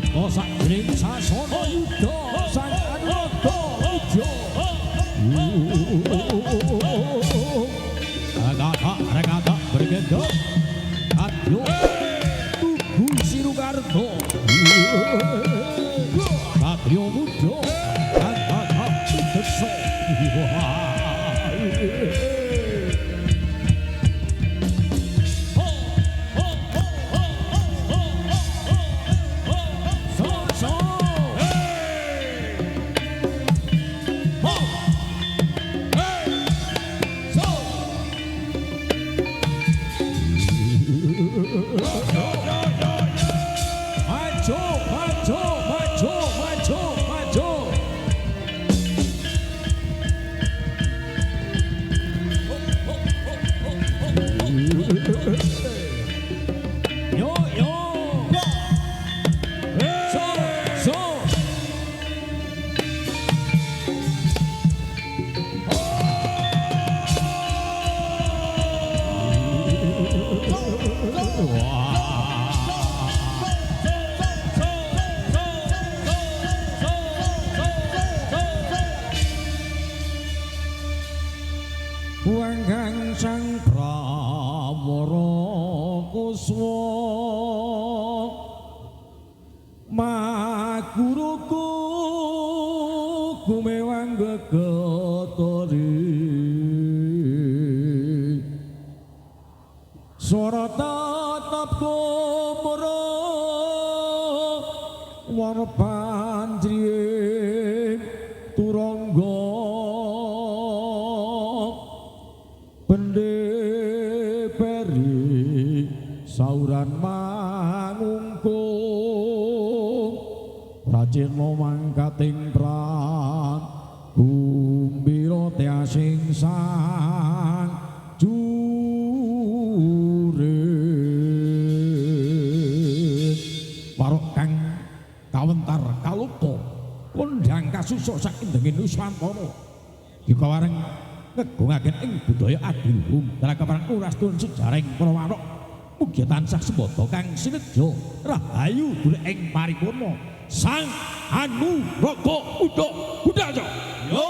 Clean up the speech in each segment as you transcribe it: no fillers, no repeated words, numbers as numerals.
Nalika sakjroning sasana yuda sang Anurata Widya. Ragata bergenda Adyo Tugu Sirukarto Satrio Muda Ragata Sudeksa. Wanggang sang Prawara Kuswa Maguruku gumewang gegetari swara tatap gumara wana panjriing turangga bendeperi sauran mangungkung racina mangkating pran gumbira tiasing sang jurit warok kang kawentar kalupa kondhang kasusuk saking denging Nuswantara dikawareng ngegungaken ing budaya adiluhung dalakapan urastun sejarahing para warok mugi tansah sembada kang sinedya rahayu golek ing paripurna sang Anurata Widya. Yo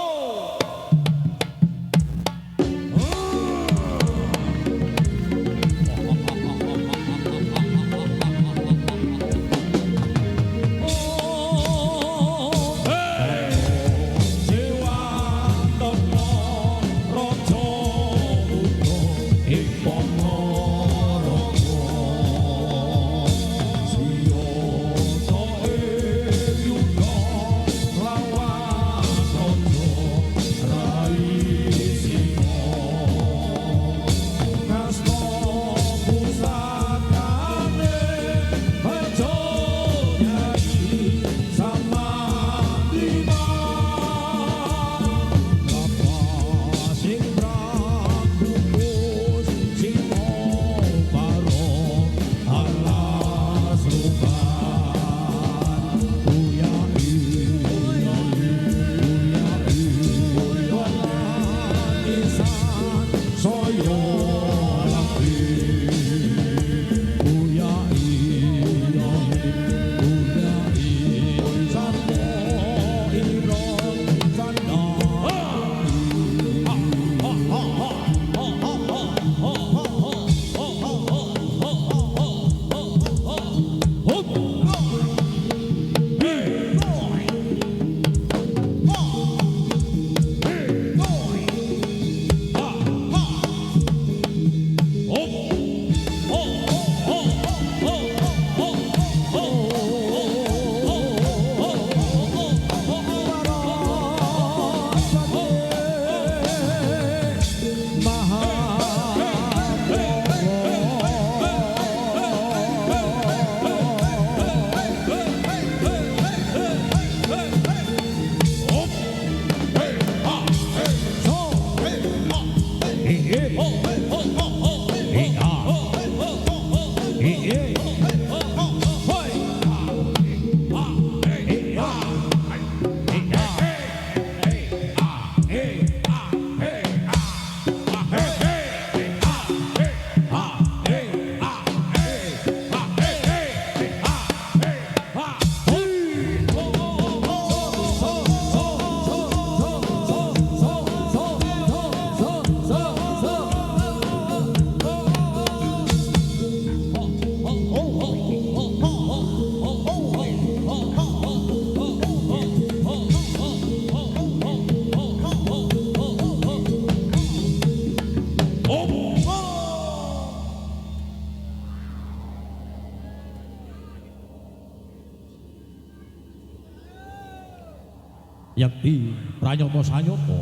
yakti pranyata sanyata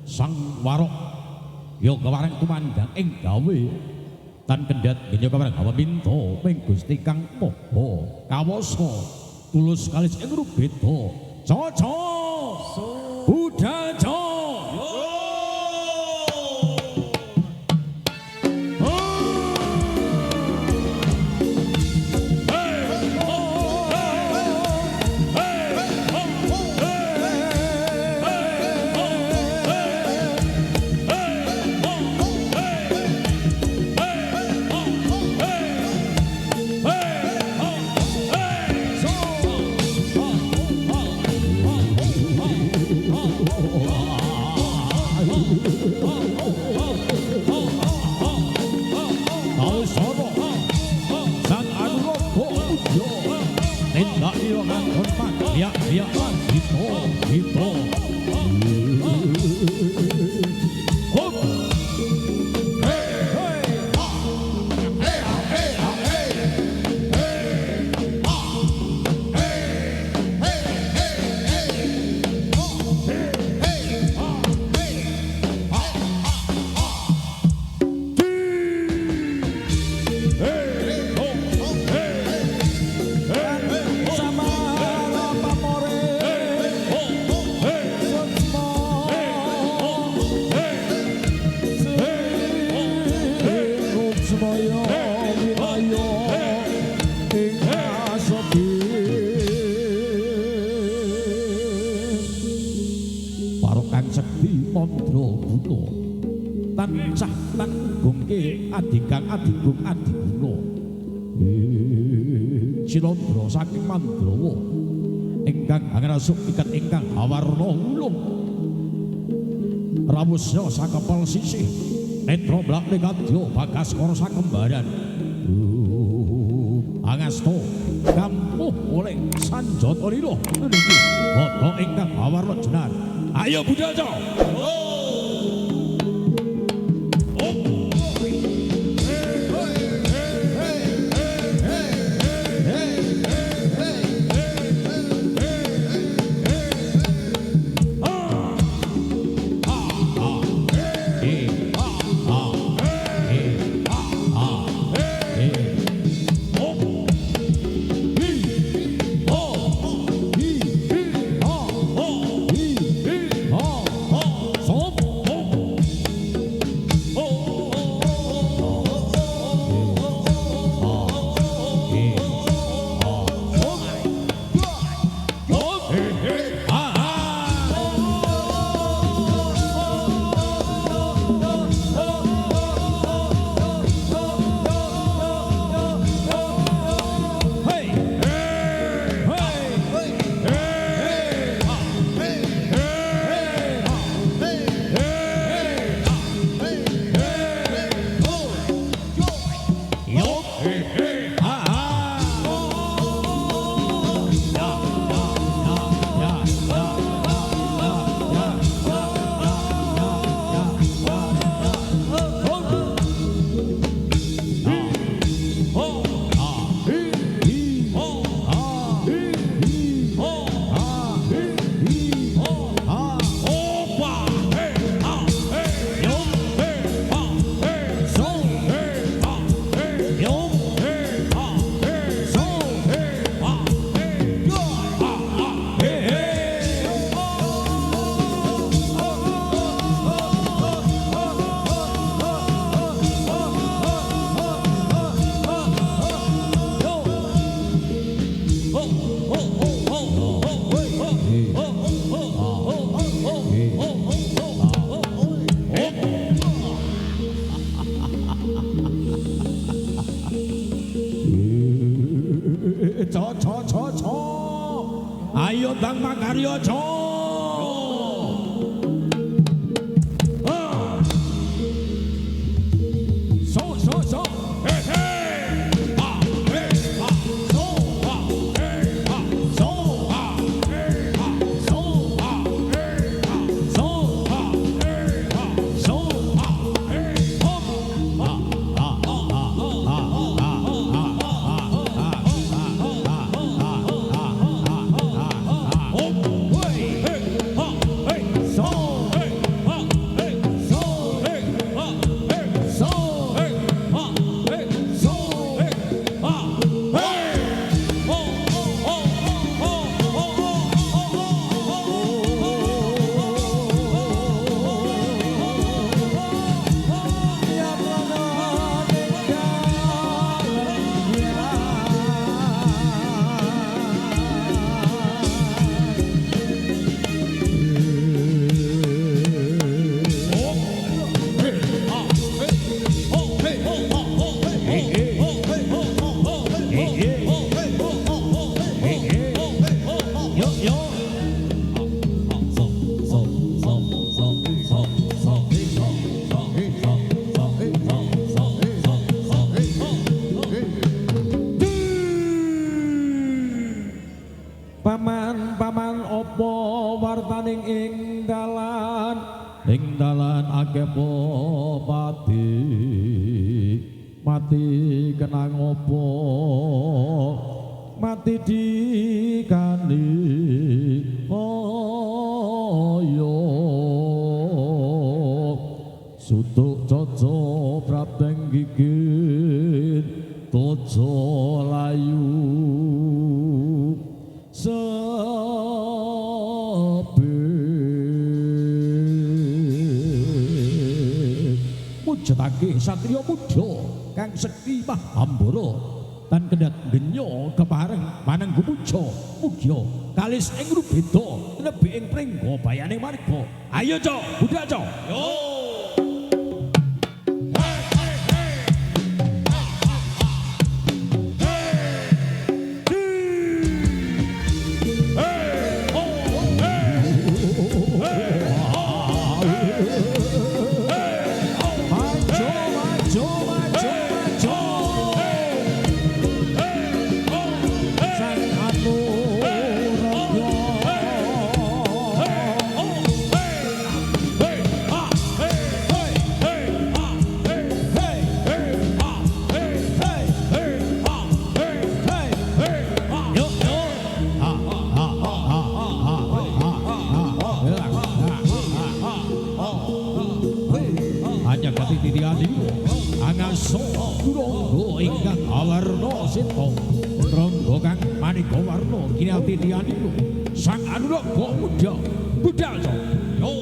sang warok ya kewareng tumandang ing gawe tan kendhat ya kewareng gawe minta ping Gusti Kang Maha kawasa tulus kalis ing rubeda caca budal Cilondra saking Mandrawa ingkang angrasuk ikat ingkang awarna ulung rawusya sakepel sisih netra blak kadya Bagaskara sakembaran angasta kampuh oleh sanjata lila niki bata ingkang awarna jenar ayo budaya Ayo Bang Makaryo Paman opo wartaning ing dalan akeh pati mati kenang opo mati dikani oyo sutuk coco prateng gigit tojo layu mujudake satriya muda kang sekti Mahambara tan kendhat genyo kepareng manenggu puja mugya kalis ing rubeda nebi ing pringga bayane marga ayo cok budhal cok yo sang Anuraga muda budhal cok yo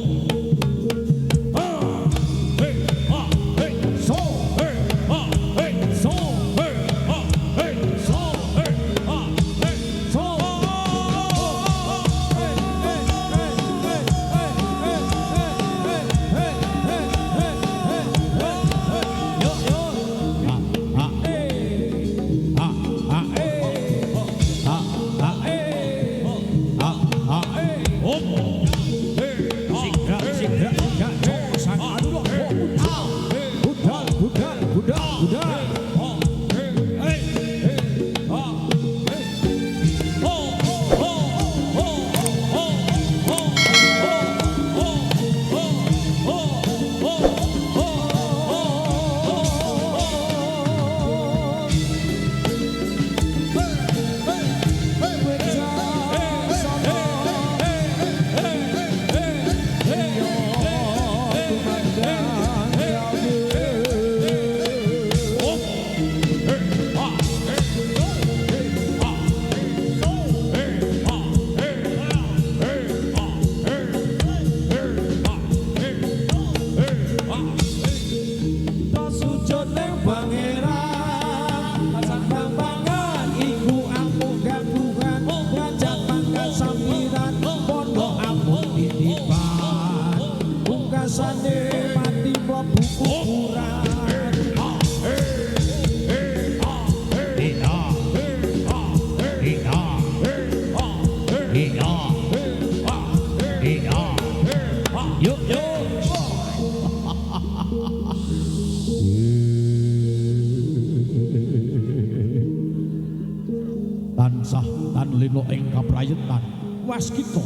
tansah tan lino ing kaprayetan waskita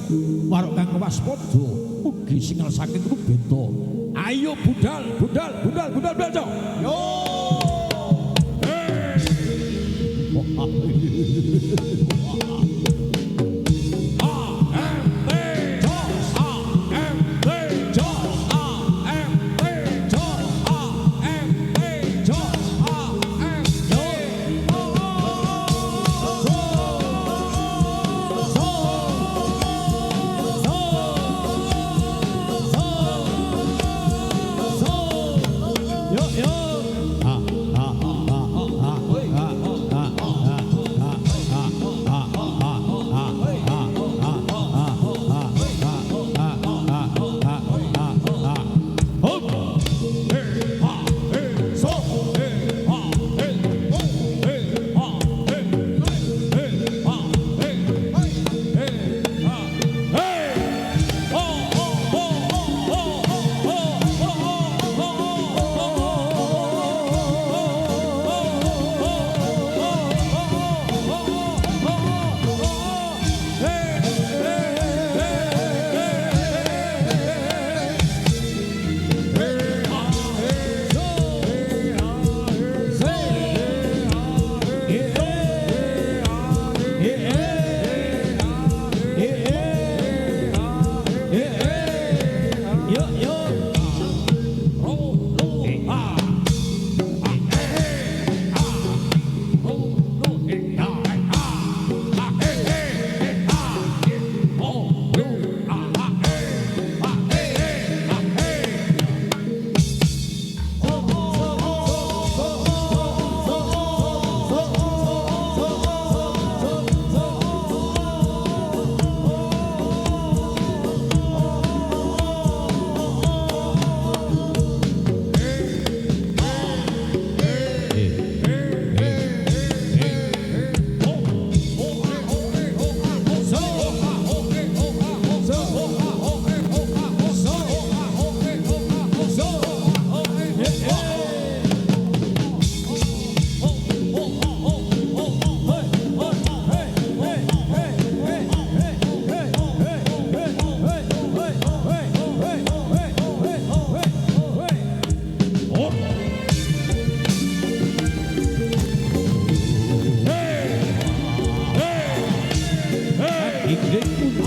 warok kang waspada ugi singal saking rubeda ayo budhal cok yo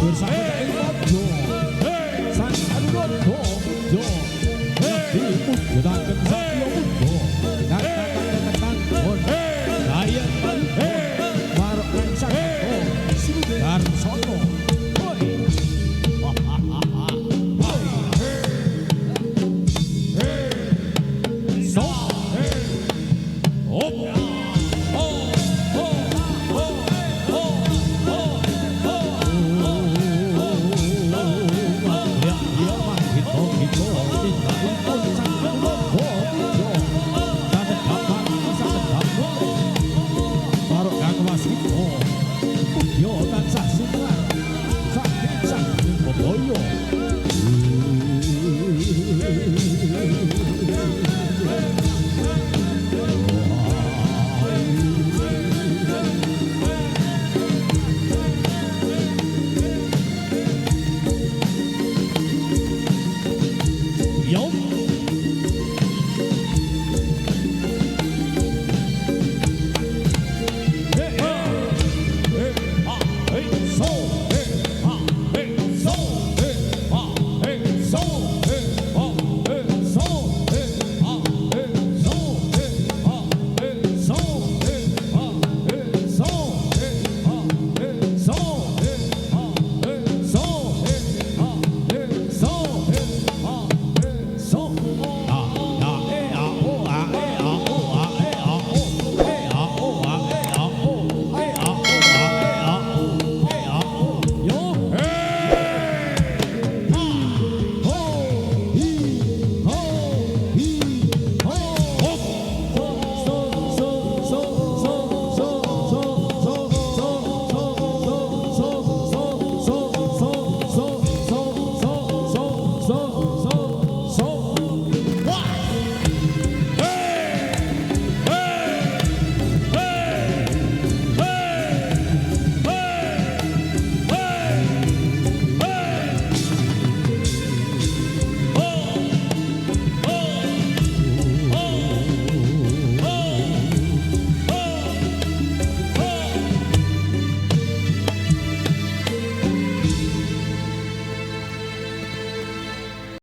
bersama ing mojo sang anurodo mojo ngendi mujuraken satya mujo kata-kata pun daya palipun warok lan sangko sudar sono Yo